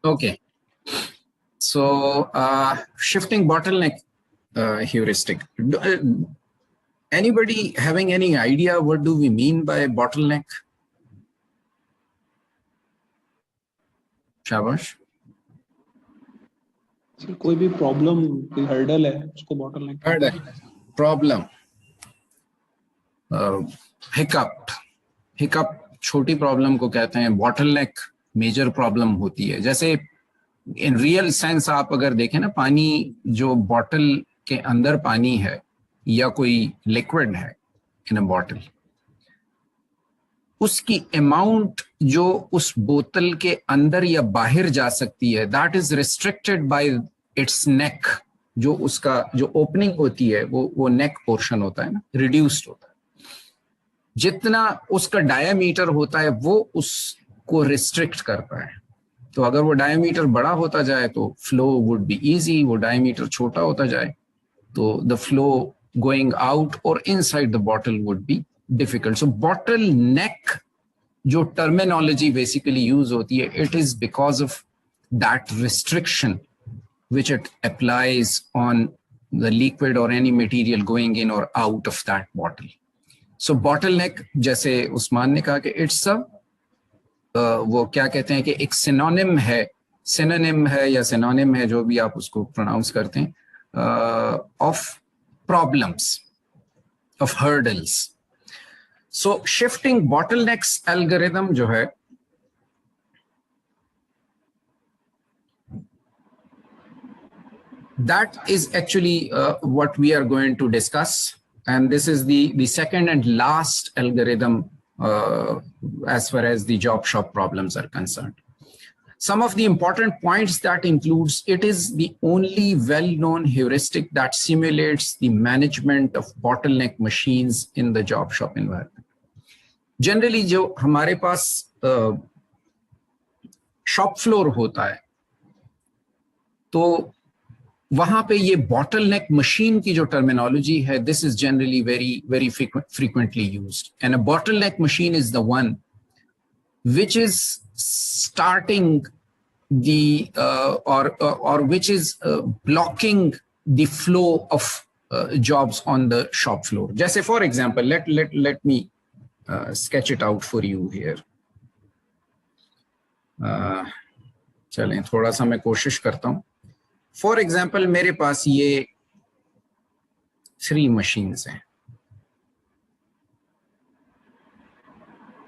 Okay. So shifting bottleneck heuristic. Anybody having any idea what do we mean by bottleneck? शाबाश. कोई भी problem, कोई hurdle है उसको bottleneck. Hurdle, problem, हिकअप छोटी प्रॉब्लम को कहते हैं. बॉटलनेक मेजर प्रॉब्लम होती है. जैसे इन रियल सेंस आप अगर देखें ना, पानी जो बॉटल के अंदर पानी है या कोई लिक्विड है इन अ बॉटल, उसकी अमाउंट जो उस बोतल के अंदर या बाहर जा सकती है, that is restricted by its neck. जो उसका जो ओपनिंग होती है वो नेक पोर्शन होता है ना, रिड्यूस्ड होता है. जितना उसका डायामीटर होता है वो उसको रिस्ट्रिक्ट करता है. तो अगर वो डायामीटर बड़ा होता जाए तो फ्लो वुड बी इजी, वो डायामीटर छोटा होता जाए तो द फ्लो गोइंग आउट और inside the bottle would be difficult. So bottle नेक जो टर्मिनोलॉजी बेसिकली यूज होती है, it is because of that restriction which it applies on the liquid or any material going in or out of that bottle. So bottleneck, जैसे उस्मान ने कहा कि it's a वो क्या कहते हैं कि एक synonym है या synonym है, जो भी आप उसको pronounce करते हैं, of problems, of hurdles. So shifting bottlenecks algorithm जो है, that is actually what we are going to discuss, and this is the second and last algorithm as far as the job shop problems are concerned. Some of the important points that includes, it is the only well-known heuristic that simulates the management of bottleneck machines in the job shop environment. Generally जो हमारे पास shop floor होता है, तो वहां पे ये bottleneck machine की जो terminology है, this is generally very frequently used. And a bottleneck machine is the one which is starting the or which is blocking the flow of jobs on the shop floor. जैसे for example, let me sketch it out for you here. चलें थोड़ा सा मैं कोशिश करता हूँ. For example मेरे पास ये 3 मशीन्स हैं.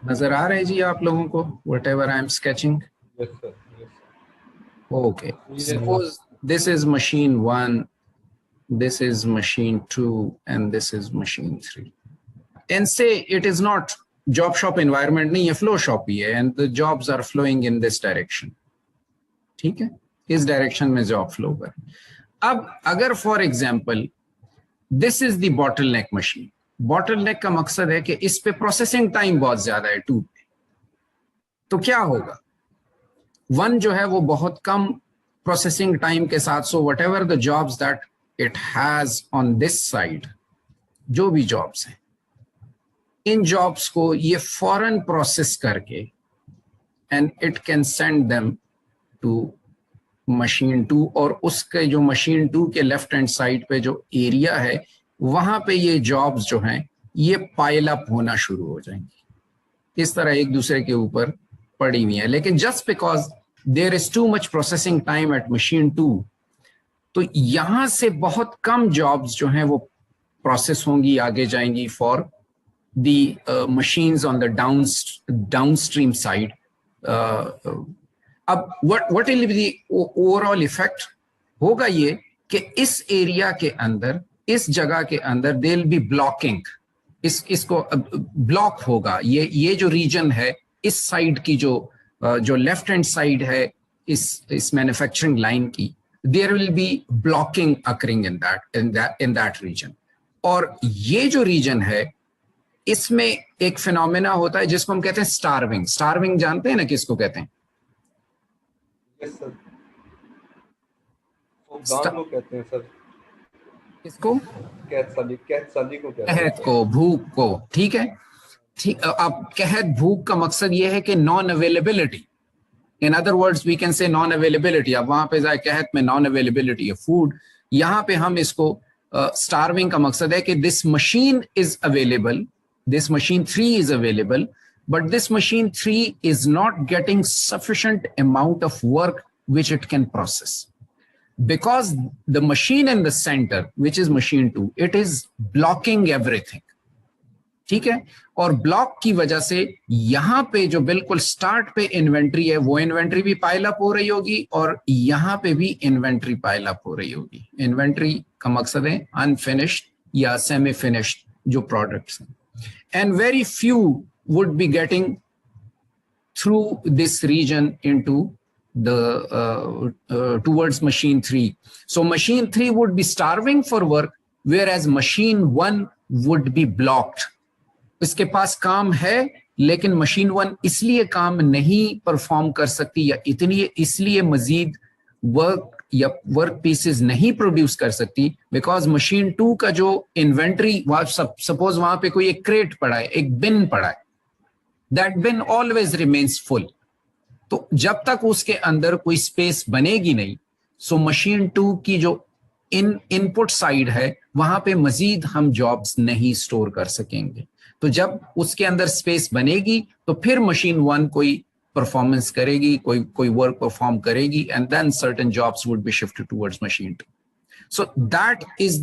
नजर आ रहे जी आप लोगों को whatever I am sketching? Yes, sir. Yes. Okay. Suppose this is machine 1, this is machine 2, and this is machine 3. And say it is not job shop environment, नहीं, ये flow shop ही है, and the jobs are flowing in this direction. ठीक है, इस direction में job flow कर. अब अगर for example this is the bottleneck machine. Bottleneck का मकसद है कि इस पे प्रोसेसिंग टाइम बहुत ज्यादा है 2 पे. तो क्या होगा, 1 जो है वो बहुत कम प्रोसेसिंग टाइम के साथ, so what ever the jobs that it has on this side, जो भी जॉब्स हैं, इन जॉब्स को ये फौरन प्रोसेस करके and it can send them to machine 2, और उसके जो मशीन 2 के लेफ्ट हैंड साइड पे जो एरिया है, वहां पे ये जॉब्स जो हैं ये पाइल अप होना शुरू हो जाएंगी. इस तरह एक दूसरे के ऊपर पड़ी हुई है. लेकिन just because there is too much processing time at machine 2, तो यहां से बहुत कम जॉब्स जो हैं वो प्रोसेस होंगी, आगे जाएंगी for the machines on the downstream side. अब what will be the overall effect होगा ये कि इस एरिया के अंदर, इस जगह के अंदर there will be blocking. इसको ब्लॉक होगा. ये जो रीजन है, इस साइड की जो लेफ्ट हैंड साइड है इस मैन्युफैक्चरिंग लाइन की, there will be blocking occurring in that region. और ये जो रीजन है, इसमें एक फिनोमेना होता है जिसको हम कहते हैं स्टार्विंग. स्टार्विंग जानते हैं ना किसको कहते हैं? Yes, sir. फुकदान को कहते हैं सर. किसको? कहत साली को कहते हैं. कहत को, भूख को. ठीक है, ठीक. अब कहत भूख का मकसद ये है कि non availability. In other words we can say non availability. अब वहां पे कहत में नॉन अवेलेबिलिटी ऑफ फूड, यहाँ पे हम इसको स्टार्विंग का मकसद है कि this machine is available, this machine 3 is available, but this machine 3 is not getting sufficient amount of work which it can process, because the machine in the center, which is machine 2, it is blocking everything. ठीक है, और block की वजह से यहां पे जो बिल्कुल स्टार्ट पे इन्वेंट्री है वो इन्वेंट्री भी पाइल अप हो रही होगी और यहां पे भी इन्वेंट्री पाइल अप हो रही होगी. इन्वेंट्री का मकसद है अनफिनिश्ड या सेमी फिनिश्ड जो प्रोडक्ट्स हैं, and very few would be getting through this region into the towards machine 3. So machine 3 would be starving for work, whereas machine 1 would be blocked. इसके पास काम है लेकिन machine 1 इसलिए काम नहीं परफॉर्म कर सकती या इतनी इसलिए मजीद वर्क या वर्क पीसेस नहीं प्रोड्यूस कर सकती, बिकॉज मशीन 2 का जो इन्वेंट्री, सपोज वहां पे कोई एक क्रेट पड़ा है, एक बिन पड़ा है, that bin always remains full. तो जब तक उसके अंदर कोई स्पेस बनेगी नहीं, सो मशीन 2 की जो इनपुट साइड है वहां पे मजीद हम जॉब्स नहीं स्टोर कर सकेंगे. तो जब उसके अंदर स्पेस बनेगी तो फिर मशीन 1 कोई परफॉर्मेंस करेगी, कोई वर्क परफॉर्म करेगी, and then certain jobs would be shifted towards machine 2. So that is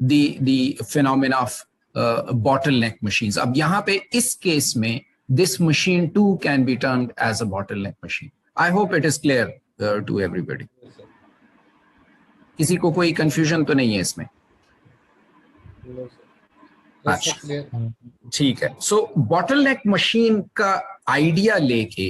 the phenomena of bottleneck machines. अब यहाँ पे इस केस में this machine 2 can be termed as a bottleneck machine. I hope it is clear to everybody. Yes, sir. किसी को कोई confusion तो नहीं है इसमें? No, sir. अच्छा, ठीक है. So bottleneck machine का आइडिया लेके,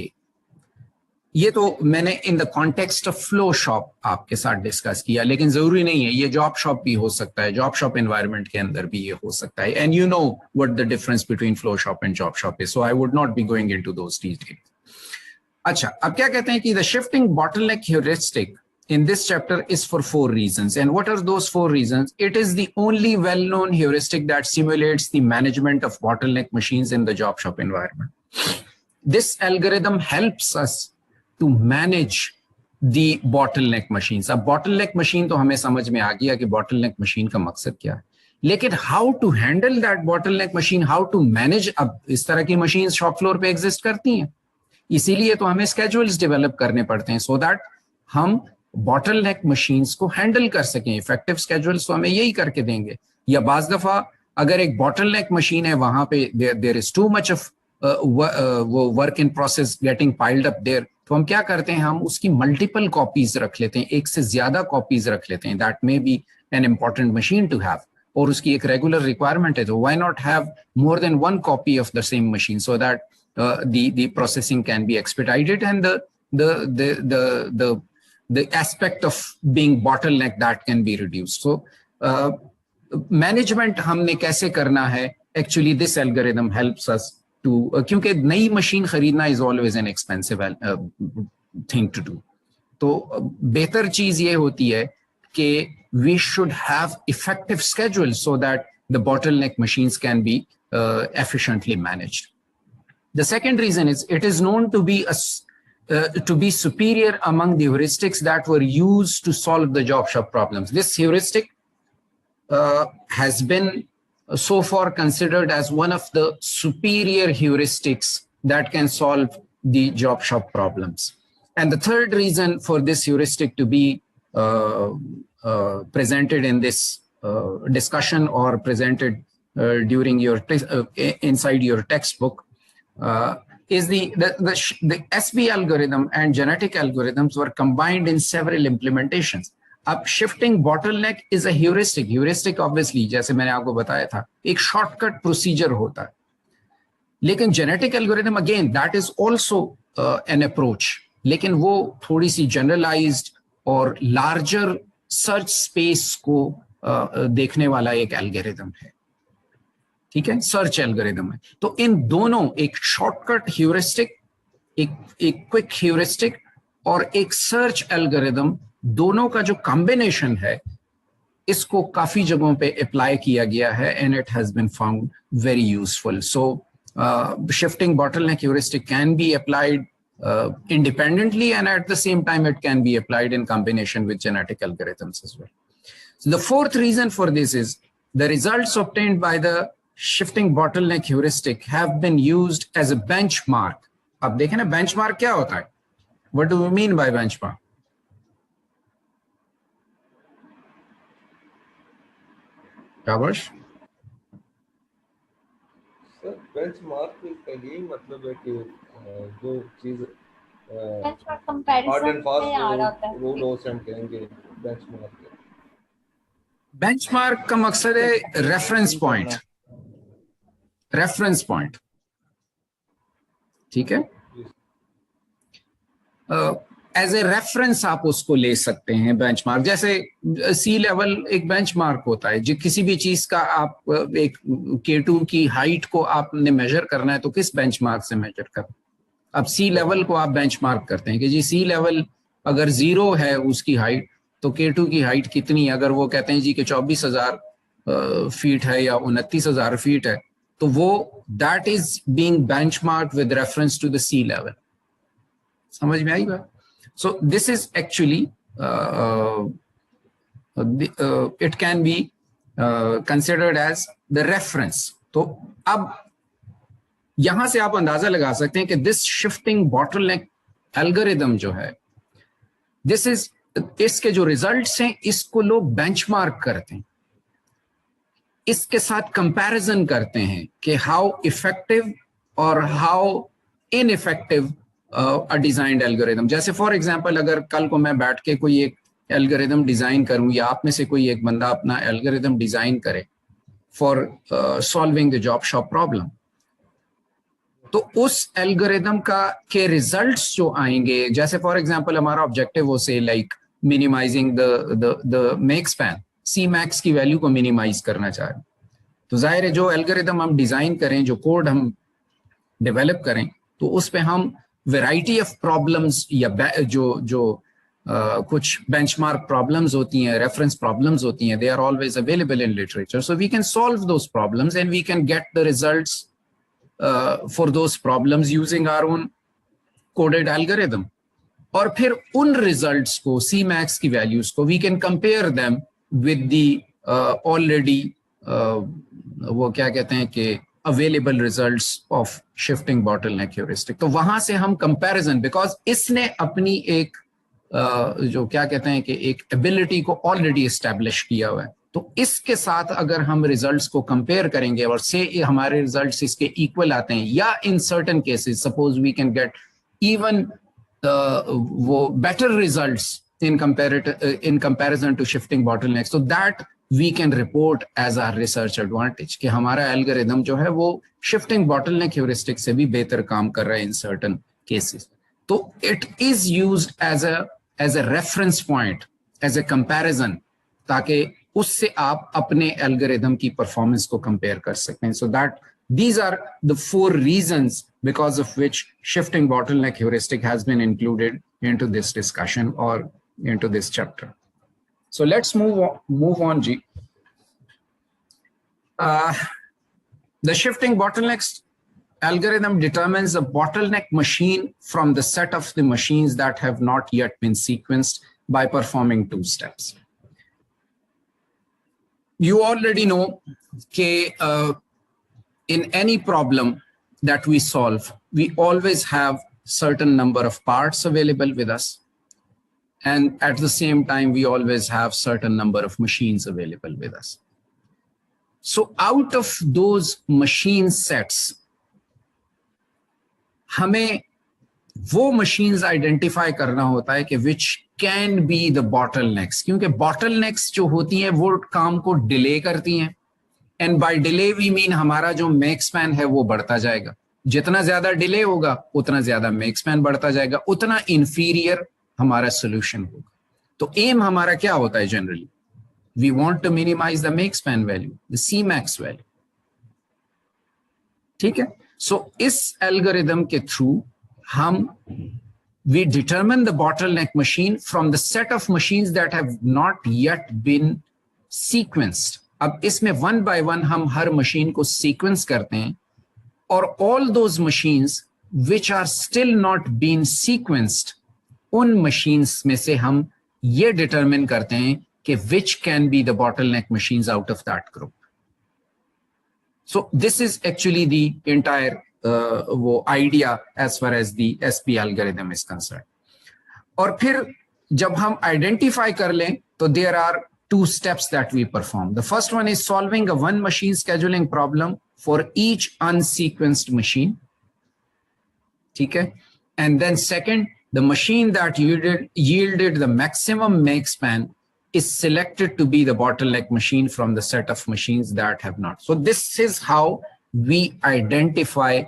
ये तो मैंने in the context of flow shop आपके साथ डिस्कस किया, लेकिन जरूरी नहीं है, ये जॉब शॉप भी हो सकता है, जॉब शॉप एनवायरनमेंट के अंदर भी ये हो सकता है. And you know what the difference between flow shop and job shop is, so I would not be going into those details. अच्छा, अब क्या कहते हैं कि the shifting bottleneck heuristic in this chapter is for 4 reasons. And what are those 4 reasons? It is the only well-known heuristic that simulates the management of bottleneck machines in the job shop environment. This algorithm helps us to manage the bottleneck machines. अब bottleneck machine तो हमें समझ में आ गया कि bottleneck machine का मकसद क्या है, लेकिन how to handle that bottleneck machine, how to manage, अब इस तरह की machines shop floor पे exist करती हैं, इसीलिए तो हमें schedules develop करने पड़ते हैं so that हम bottleneck machines को handle कर सकें. Effective schedules तो हमें यही करके देंगे. या बाज दफा अगर एक bottleneck machine है वहां पे there is too much of वो work in process getting piled up there, तो हम क्या करते हैं, हम उसकी मल्टीपल कॉपीज रख लेते हैं, एक से ज्यादा कॉपीज रख लेते हैं. That may be an important machine to have, और उसकी एक रेगुलर रिक्वायरमेंट है, तो why not have more than 1 copy of the same machine so that the processing can be expedited and the aspect of being bottleneck that can be reduced. So management हमने कैसे करना है, actually this algorithm helps us to, क्योंकि नई machine खरीदना is always an expensive thing to do. तो बेहतर चीज ये होती है कि we should have effective schedules so that the bottleneck machines can be efficiently managed. The second reason is it is known to be superior among the heuristics that were used to solve the job shop problems. This heuristic has been so far considered as one of the superior heuristics that can solve the job shop problems. And the third reason for this heuristic to be presented in this discussion or presented during your inside your textbook is the SB algorithm and genetic algorithms were combined in several implementations. अब shifting bottleneck is a heuristic. Heuristic obviously, जैसे मैंने आपको बताया था, एक shortcut procedure होता है. लेकिन genetic algorithm again that is also an approach. लेकिन वो थोड़ी सी generalized और larger search space को देखने वाला एक algorithm है. ठीक है, सर्च एल्गोरिथम है. तो इन दोनों, एक शॉर्टकट ह्यूरिस्टिक, एक क्विक ह्यूरिस्टिक और एक सर्च एल्गोरिथम, दोनों का जो कॉम्बिनेशन है, इसको काफी जगहों पे अप्लाई किया गया है and it has been found very useful. So shifting bottleneck heuristic can be applied independently, and at the same time it can be applied in combination with genetic algorithms as well. So the fourth reason for this is the results obtained by the shifting bottleneck heuristic have been used as a benchmark. अब देखें ना benchmark क्या होता है? What do we mean by benchmark? Kabash? Sir benchmark का यही मतलब है कि जो चीज बेंचमार्क हार्ड कंपैरिजन एंड में आ रहा होता फास्ट है। रूल हो से हम कहेंगे बेंचमार्क। बेंचमार्क का मकसद है रेफरेंस पॉइंट, रेफरेंस पॉइंट, ठीक है। एज ए रेफरेंस आप उसको ले सकते हैं बेंचमार्क। जैसे सी लेवल एक बेंचमार्क होता है, जो किसी भी चीज का आप एक K2 की हाइट को आपने मेजर करना है तो किस बेंचमार्क से मेजर कर, अब सी लेवल को आप बेंचमार्क करते हैं कि जी सी लेवल अगर 0 है उसकी हाइट तो K2 की हाइट कितनी है। अगर वो कहते हैं जी कि 24,000 फीट है या 29,000 फीट है तो वो that is being benchmark with reference to the sea level. समझ में आई बात? So this is actually it can be considered as the reference. तो अब यहां से आप अंदाजा लगा सकते हैं कि दिस शिफ्टिंग बॉटलनेक एल्गोरिथम जो है, दिस इज, इसके जो रिजल्ट्स हैं इसको लोग बेंचमार्क करते हैं, इसके साथ कंपैरिजन करते हैं कि हाउ इफेक्टिव और how ineffective a designed algorithm. जैसे फॉर एग्जांपल अगर कल को मैं बैठ के कोई एक एल्गोरिथम डिजाइन करूं या आप में से कोई एक बंदा अपना एल्गोरिथम डिजाइन करे for solving the job shop problem, तो उस एल्गोरिथम का के रिजल्ट्स जो आएंगे, जैसे फॉर एग्जांपल हमारा ऑब्जेक्टिव हो say like minimizing the makespan, C max की वैल्यू को मिनिमाइज करना चाह रहे हैं, तो जाहिर है जो एल्गोरिथम हम डिजाइन करें, जो कोड हम डेवलप करें, तो उस पे हम वैरायटी ऑफ प्रॉब्लम्स या जो कुछ बेंचमार्क प्रॉब्लम्स होती हैं, रेफरेंस प्रॉब्लम्स होती हैं, they are always available in literature, so we can solve those problems and we can get the results for those problems using our own coded algorithm. और फिर उन results को, Cmax की values को, we can compare them with the already वो क्या कहते हैं कि available results of shifting bottleneck heuristic. तो वहां से हम comparison, because इसने अपनी एक जो क्या कहते हैं कि एक ability को already establish किया हुआ है, तो इसके साथ अगर हम रिजल्ट्स को कंपेयर करेंगे और से हमारे रिजल्ट्स इसके इक्वल आते हैं, या in certain cases suppose we can get even वो better results in comparison to shifting bottlenecks, तो that we can report as our research advantage कि हमारा एल्गोरिथम जो है वो शिफ्टिंग बॉटलनेक ह्यूरिस्टिक से भी बेहतर काम कर रहा है इन सर्टेन केसेस। तो it is used as a reference point, as a comparison, ताकि उससे आप अपने एल्गोरिथम की परफॉर्मेंस को कंपेयर कर सकते हैं। So that these are the 4 reasons because of which shifting bottleneck heuristic has been included into this discussion or into this chapter. So let's move on G. The shifting bottlenecks algorithm determines a bottleneck machine from the set of the machines that have not yet been sequenced by performing 2 steps. You already know that in any problem that we solve, we always have certain number of parts available with us, and at the same time we always have certain number of machines available with us. So out of those machine sets, हमें वो machines identify करना होता है कि which can be the bottlenecks, क्योंकि bottlenecks जो होती हैं वो काम को डिले करती हैं, and by delay we mean हमारा जो make span है वो बढ़ता जाएगा। जितना ज्यादा डिले होगा उतना ज्यादा make span बढ़ता जाएगा, उतना inferior हमारा solution होगा। तो aim हमारा क्या होता है generally? We want to minimize the make span value, the Cmax value. ठीक है? So इस algorithm के through हम we determine the bottleneck machine from the set of machines that have not yet been sequenced. अब इसमें one by one हम हर machine को sequence करते हैं, और all those machines which are still not been sequenced, उन machines में से हम ये determine करते हैं कि which can be the bottleneck machines out of that group. So this is actually the entire वो idea as far as the SP algorithm is concerned. और फिर जब हम identify कर लें तो there are two steps that we perform. The first one is solving a one machine scheduling problem for each unsequenced machine. ठीक है? And then second, the machine that yielded the maximum make span is selected to be the bottleneck machine from the set of machines that have not. So this is how we identify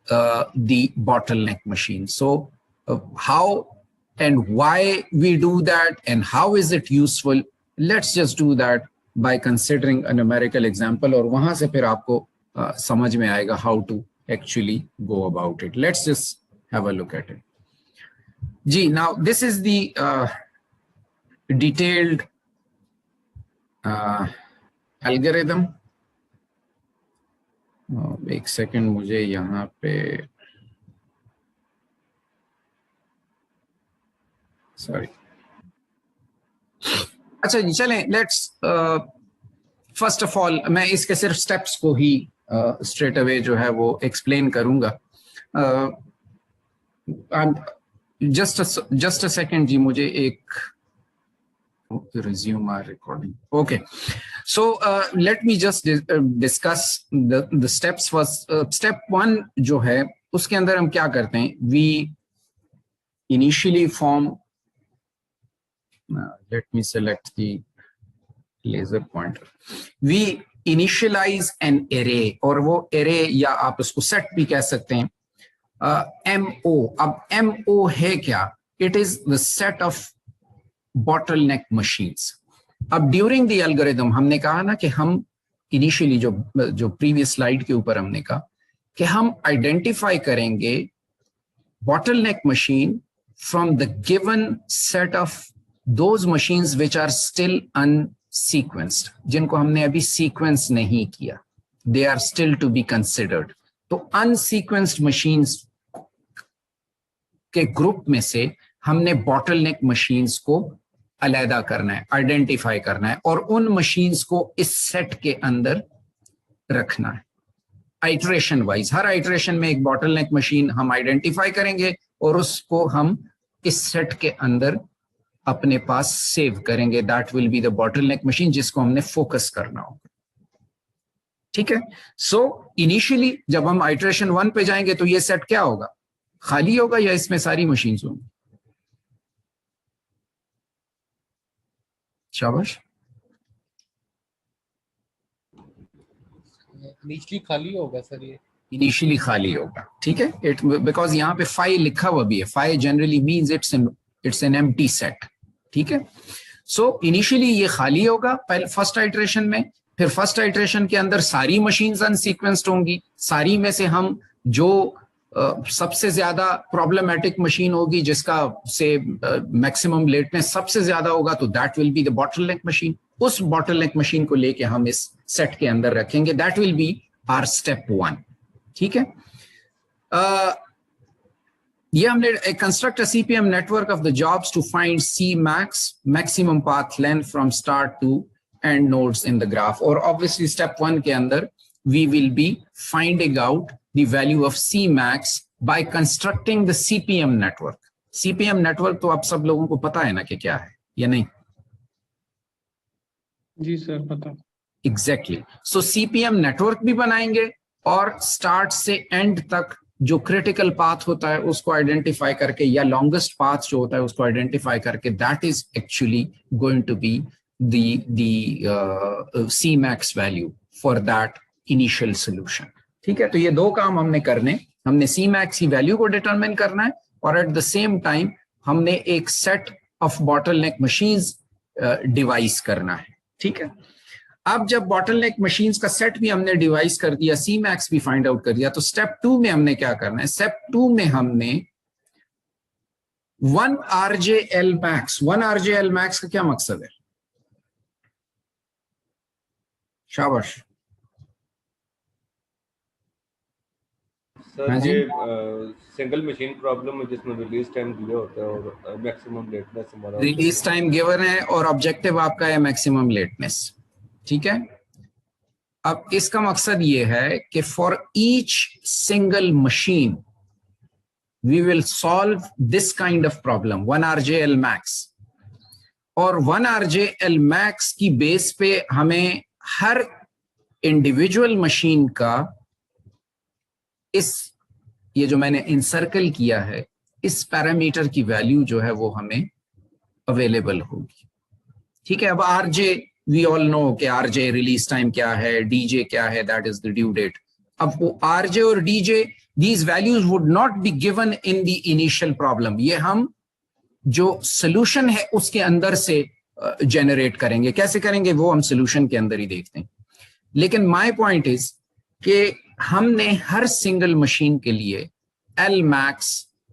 the bottleneck machine. So how and why we do that and how is it useful? Let's just do that by considering a numerical example, और वहां से फिर आपको समझ में आएगा how to actually go about it. Let's just have a look at it. Gee, now this is the detailed algorithm. एक second, मुझे यहाँ पे सॉरी, अच्छा जी चलें, लेट्स फर्स्ट ऑफ ऑल मैं इसके सिर्फ स्टेप्स को ही स्ट्रेट अवे जो है वो एक्सप्लेन करूंगा. जस्ट अ सेकंड जी, मुझे एक resume our recording. Okay, so let me just discuss the steps first. Step one जो है उसके अंदर हम क्या करते हैं, we initially form, let me select the laser pointer. We initialize an array, और वो array या आप उसको set भी कह सकते हैं. MO, अब MO है क्या? It is the set of bottleneck machines. अब ड्यूरिंग द एल्गोरिथम हमने कहा ना कि हम इनिशियली जो प्रीवियस स्लाइड के ऊपर हमने कहा कि हम आइडेंटिफाई करेंगे bottleneck machine from the given set of those machines which are still unsequenced, जिनको हमने अभी सीक्वेंस नहीं किया. They are still to be considered. तो unsequenced machines के ग्रुप में से हमने bottleneck machines को अलहदा करना है, आइडेंटिफाई करना है, और उन मशीन्स को इस सेट के अंदर रखना है आइटरेशन वाइज. हर आइटरेशन में एक बॉटलनेक मशीन हम आइडेंटिफाई करेंगे और उसको हम इस सेट के अंदर अपने पास सेव करेंगे. That will be the bottleneck machine जिसको हमने फोकस करना होगा. ठीक है? सो इनिशियली जब हम आइटरेशन 1 पे जाएंगे तो ये सेट क्या होगा, खाली होगा या इसमें सारी मशीन्स होंगी? शाबाश. इनिशियली खाली होगा सर, ये इनिशियली खाली होगा. ठीक है? इट बिकॉज यहाँ पे 5 लिखा हुआ भी है. 5 generally means it's an empty set. ठीक है? सो इनिशियली ये खाली होगा पहले फर्स्ट आइटरेशन में. फिर फर्स्ट आइटरेशन के अंदर सारी मशीन्स अनसीक्वेंस्ड होंगी. सारी में से हम जो सबसे ज्यादा प्रॉब्लमेटिक मशीन होगी जिसका से मैक्सिमम लेटनेस सबसे ज्यादा होगा तो that will be the bottleneck machine. उस बॉटलनेक मशीन को लेके हम इस सेट के अंदर रखेंगे. That will be our step 1. ठीक है? ये हमने construct a CPM network of the jobs to find C max, maximum path length from start to end nodes in the graph. और ऑब्वियसली स्टेप 1 के अंदर we will be finding out the value of Cmax by constructing the CPM network. CPM network तो आप सब लोगों को पता है ना कि क्या है या नहीं? जी सर पता. Exactly. So CPM network भी बनाएंगे और स्टार्ट से एंड तक जो क्रिटिकल पाथ होता है उसको आइडेंटिफाई करके या लॉन्गेस्ट पाथ जो होता है उसको आइडेंटिफाई करके that is actually going to be the Cmax value for that initial solution. ठीक है? तो ये 2 काम हमने करने. हमने Cmax की वैल्यू को डिटरमिन करना है और एट द सेम टाइम हमने एक set of bottleneck machines device करना है. ठीक है? अब जब बॉटलनेक मशीन्स का सेट भी हमने डिवाइस कर दिया, Cmax भी फाइंड आउट कर दिया, तो स्टेप 2 में हमने क्या करना है? स्टेप 2 में हमने 1 RJL max. 1 RJL max का क्या मकसद है? शाबाश. सर हाँ जी। ये सिंगल मशीन प्रॉब्लम है जिसमें रिलीज टाइम दिया होता है और मैक्सिमम लेटनेस हमारा रिलीज टाइम गिवन है और ऑब्जेक्टिव आपका है मैक्सिमम लेटनेस, ठीक है। अब इसका मकसद ये है कि for each single machine we will solve this kind of problem 1 RJ L max, और 1 RJ L max की बेस पे हमें हर इंडिविजुअल मशीन का ये जो मैंने इंसर्कल किया है इस पैरामीटर की वैल्यू जो है वो हमें अवेलेबल होगी, ठीक है। अब आरजे वी ऑल नो कि आरजे रिलीज टाइम क्या है, डीजे क्या है, that is the due date. अब वो आरजे और DJ these values would not be given in the initial problem, ये हम जो सोल्यूशन है उसके अंदर से जनरेट करेंगे। कैसे करेंगे वो हम सोल्यूशन के अंदर ही देखते हैं। लेकिन माय पॉइंट इज कि हमने हर सिंगल मशीन के लिए L max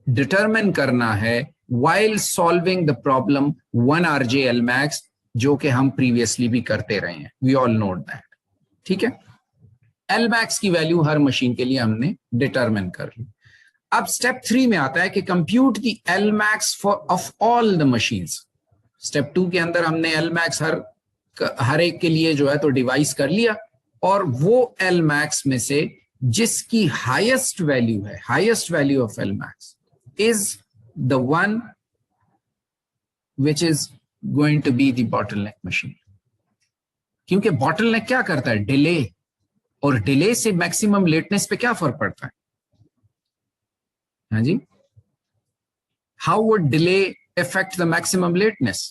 डिटरमिन करना है while solving the problem 1 RJ L max, जो कि हम प्रीवियसली भी करते रहे हैं, we all know that, ठीक है। L max की वैल्यू हर मशीन के लिए हमने डिटरमिन कर ली। अब स्टेप 3 में आता है कि compute the L max of all the machines. Step 2 के अंदर हमने L max हर एक के लिए जो है तो डिवाइस कर लिया, और वो L max में से जिसकी हाईएस्ट वैल्यू है, highest value of L max is the one which is going to be the bottleneck machine। क्योंकि bottleneck क्या करता है, डिले, और डिले से मैक्सिमम लेटनेस पे क्या फर्क पड़ता है? हाँ जी, how would delay affect the maximum lateness?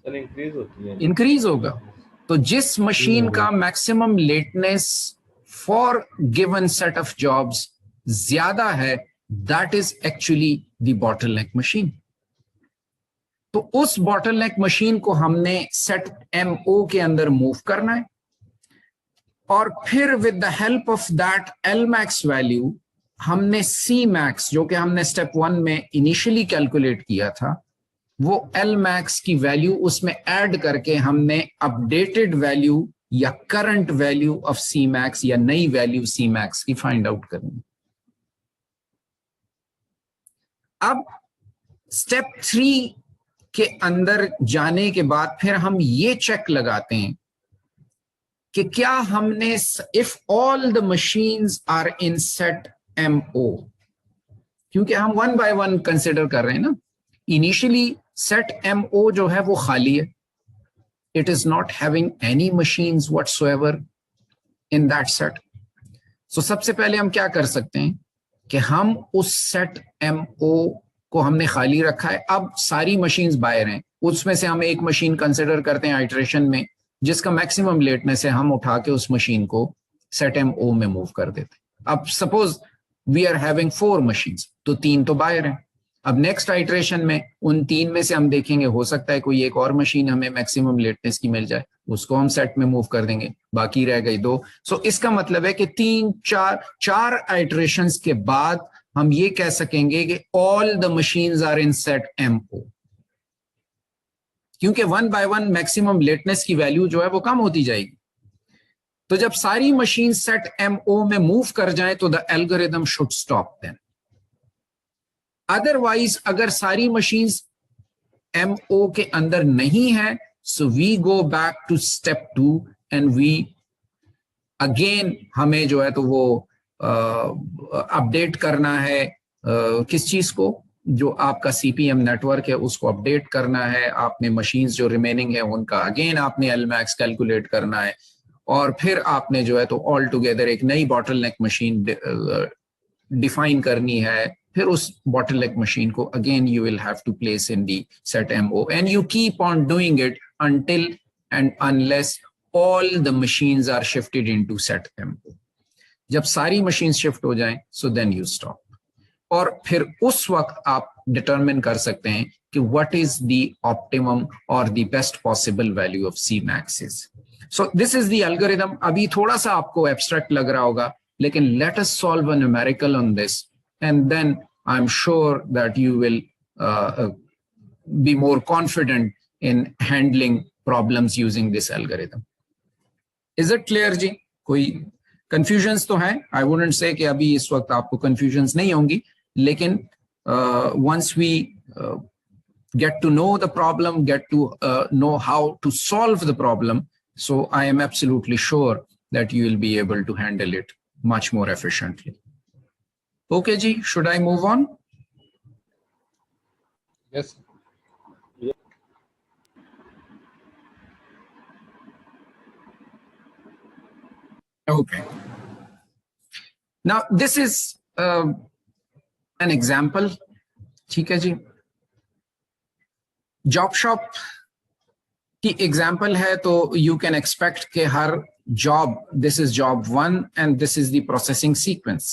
Sir increase होती है, इंक्रीज होगा। तो जिस मशीन का maximum lateness for given set of jobs ज्यादा है, that is actually the bottleneck machine. तो उस बॉटलनेक मशीन को हमने सेट MO के अंदर मूव करना है, और फिर with the help of that L max value हमने C max जो कि हमने स्टेप 1 में इनिशियली कैलकुलेट किया था, वो L max की वैल्यू उसमें ऐड करके हमने अपडेटेड वैल्यू या current value of C max या नई वैल्यू C max की फाइंड आउट करनी। अब स्टेप 3 के अंदर जाने के बाद फिर हम ये चेक लगाते हैं कि क्या हमने, if all the machines are in set MO, क्योंकि हम 1 by 1 कंसिडर कर रहे हैं ना। इनिशियली सेट MO जो है वो खाली है, it is not having any machines whatsoever in that set. So सबसे पहले हम क्या कर सकते हैं कि हम उस सेट MO को हमने खाली रखा है, अब सारी मशीन्स बाहर हैं, उसमें से हम एक मशीन कंसिडर करते हैं आइटरेशन में जिसका मैक्सिमम लेटनेस है, हम उठा के उस मशीन को सेट MO में मूव कर देते हैं। अब suppose we are having 4 machines, तो 3 तो बाहर हैं। अब नेक्स्ट आइटरेशन में उन 3 में से हम देखेंगे, हो सकता है कोई एक और मशीन हमें मैक्सिमम लेटनेस की मिल जाए, उसको हम सेट में मूव कर देंगे, बाकी रह गई 2। सो इसका मतलब है कि 4 आइटरेशंस के बाद हम ये कह सकेंगे कि all the machines are in set MO, क्योंकि 1 by 1 मैक्सिमम लेटनेस की वैल्यू जो है वो कम होती जाएगी। तो जब सारी मशीन सेट MO में मूव कर जाएं तो the algorithm should stop then. Otherwise अगर सारी मशीन्स MO के अंदर नहीं है, so we go back to step 2 and we again, हमें जो है तो वो अपडेट करना है किस चीज को, जो आपका CPM नेटवर्क है उसको अपडेट करना है। आपने मशीन्स जो रिमेनिंग है उनका अगेन आपने L max कैलकुलेट करना है, और फिर आपने जो है तो ऑल टुगेदर एक नई बॉटलनेक मशीन डिफाइन करनी है। फिर उस bottleneck machine को again you will have to place in the set MO, and you keep on doing it until and unless all the machines are shifted into set MO. जब सारी machines shift हो जाएं, so then you stop. और फिर उस वक्त आप determine कर सकते हैं कि what is the optimum or the best possible value of C max is. So this is the algorithm. अभी थोड़ा सा आपको abstract लग रहा होगा, लेकिन let us solve a numerical on this. And then I'm sure that you will be more confident in handling problems using this algorithm. Is it clear, जी? कोई confusions तो हैं, आई वुडंट से कि अभी इस वक्त आपको कंफ्यूजन्स नहीं होंगी, लेकिन once we get to know the problem, get to know how to solve the problem, so I am absolutely sure that you will be able to handle it much more efficiently. Okay ji, should I move on? Yes. Okay. Now this is an example. ठीक है जी, job shop की example है, तो you can expect कि हर job, this is job 1 and this is the processing sequence.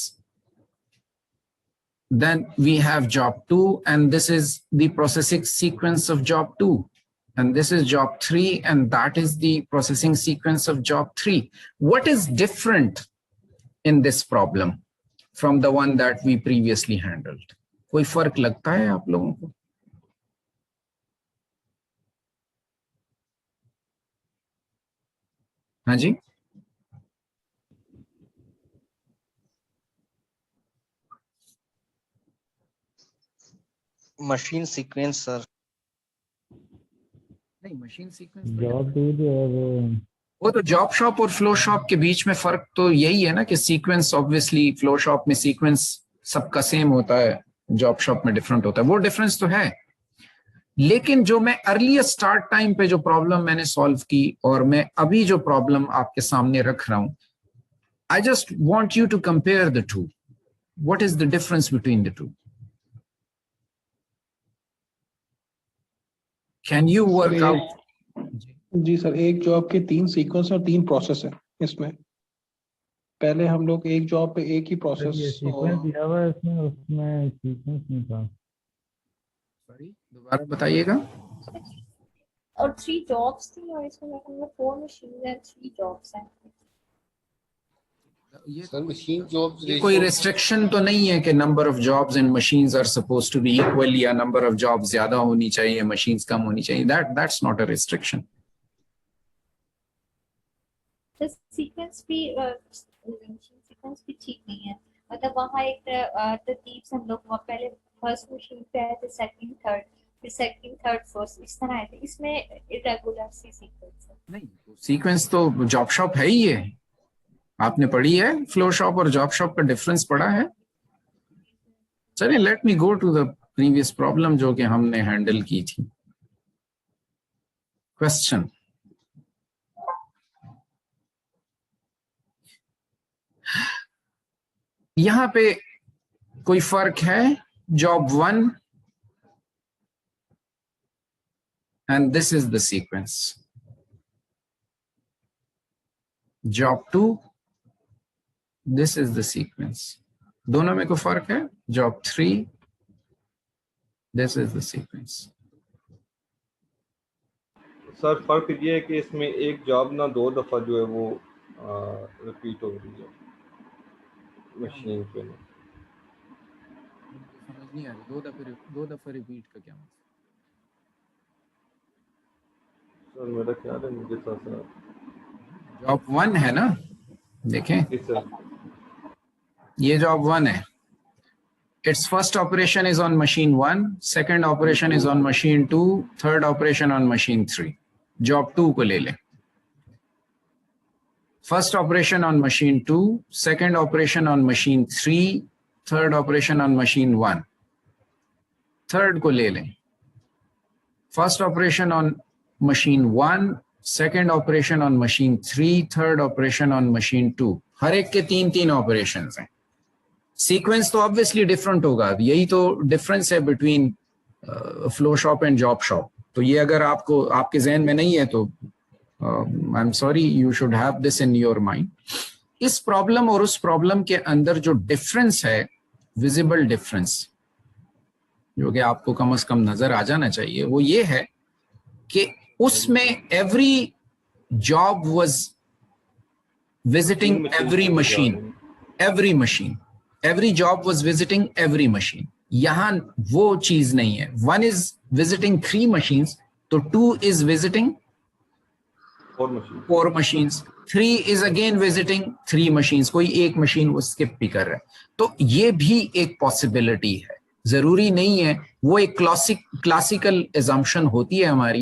Then we have job 2 and this is the processing sequence of job 2, and this is job 3 and that is the processing sequence of job 3. What is different in this problem from the one that we previously handled? कोई फर्क लगता है आप लोगों को? हाँ जी, machine sequence sir. नहीं machine sequence job 2 जो है वो तो जॉब शॉप और फ्लो शॉप के बीच में फर्क तो यही है ना कि सीक्वेंस ऑब्वियसली फ्लो शॉप में सीक्वेंस सबका सेम होता है, जॉब शॉप में डिफरेंट होता है, वो डिफरेंस तो है. लेकिन जो मैं अर्लियर स्टार्ट टाइम पे जो प्रॉब्लम मैंने सॉल्व की और मैं अभी जो प्रॉब्लम आपके सामने रख रहा हूं, I just want you to compare the two. What is the difference between the two? Can you work out? जी सर, एक जॉब के 3 सीक्वेंस और 3 प्रोसेस है इसमें. पहले हम लोग एक जॉब पे एक ही ये प्रोसेस सीक्वेंस दिया हुआ है इसमें, उसमें सीक्वेंस नहीं था. सॉरी दोबारा बताइएगा. और 3 जॉब्स थी और इसमें मतलब 4 मशीन है, 3 जॉब्स हैं. सर मशीन जॉब्स ये कोई रेस्ट्रिक्शन तो नहीं है कि number of jobs and machines are supposed to be equal, या नंबर ऑफ जॉब्स ज्यादा होनी चाहिए मशीन्स कम होनी चाहिए. That's not a restriction. तो सीक्वेंस भी सीक्वेंस भी ठीक नहीं है. मतलब वहाँ एक तरतीब से हम लोग वहाँ पहले फर्स्ट मशीन पे आए थे, सेकंड थर्ड, फिर सेकंड थर्ड फर्स्ट, इस तरह आए थे. इसमें इरेगुलर सी सीक्वेंस है. नहीं, सीक्वेंस तो जॉब शॉप है ही है. आपने पढ़ी है फ्लो शॉप और जॉब शॉप का डिफरेंस पढ़ा है? चलिए let me go to the previous problem जो कि हमने हैंडल की थी. क्वेश्चन, यहां पे कोई फर्क है? Job 1 and this is the sequence. Job 2, this is the sequence. दोनों में कोई फर्क है? Job 3, this is the sequence. Sir फर्क ये है कि इसमें एक जॉब ना 2 दफा जो है वो रिपीट हो रही है मशीन पे. समझ नहीं आ रही. 2 दफा रिपीट का क्या मतलब? सर मेरा ख्याल है मुझे थोड़ा जॉब 1 है ना, देखें जी सर. ये जॉब 1 है. Its first operation is on machine 1, second operation is on machine 2, third operation on machine 3. Job 2 को ले लें. First operation on machine 2, second operation on machine 3, third operation on machine 1. Third को ले लें. First operation on machine 1, second operation on machine 3, third operation on machine 2. हर एक के 3 operations हैं. Sequence तो ऑब्वियसली डिफरेंट होगा. यही तो डिफरेंस है between flow shop and job shop. तो ये अगर आपको आपके जहन में नहीं है तो I am sorry, you should have this in your mind. इस प्रॉब्लम और उस प्रॉब्लम के अंदर जो डिफरेंस है, विजिबल डिफरेंस, जो कि आपको कम से कम नजर आ जाना चाहिए, वो ये है कि उसमें every job was visiting every machine. Every job was visiting every machine. यहां वो चीज नहीं है. 1 is visiting 3 machines, तो 2 is visiting 4 machines. 3 is again visiting 3 machines. कोई एक मशीन वो स्किप भी कर रहा है, तो ये भी एक पॉसिबिलिटी है. जरूरी नहीं है, वो एक क्लासिकल एजम्पशन होती है हमारी